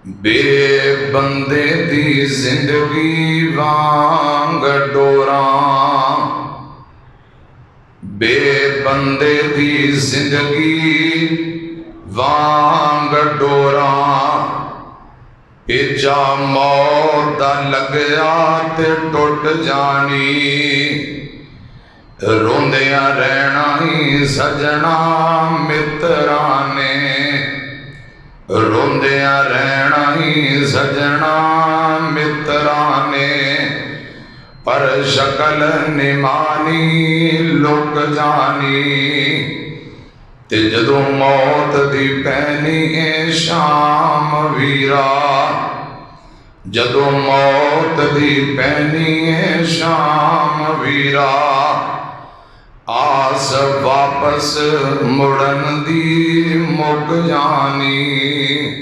बेबंदे दी जिंदगी वांग डोरा, बेबंदे दी जिंदगी वांग डोरा। पेचा मौत दा लगया ते टुट जानी, रोंदिया रहना ही सजना मित्रा ने, रोंदिया रहना ही सजना मित्रा ने। पर शकल निमानी लुक जानी, ते जदों मौत दी पैनी है शाम वीरा, जदों मौत दी पैनी है शाम वीरा। आस वापस मुड़न दी मुक जानी,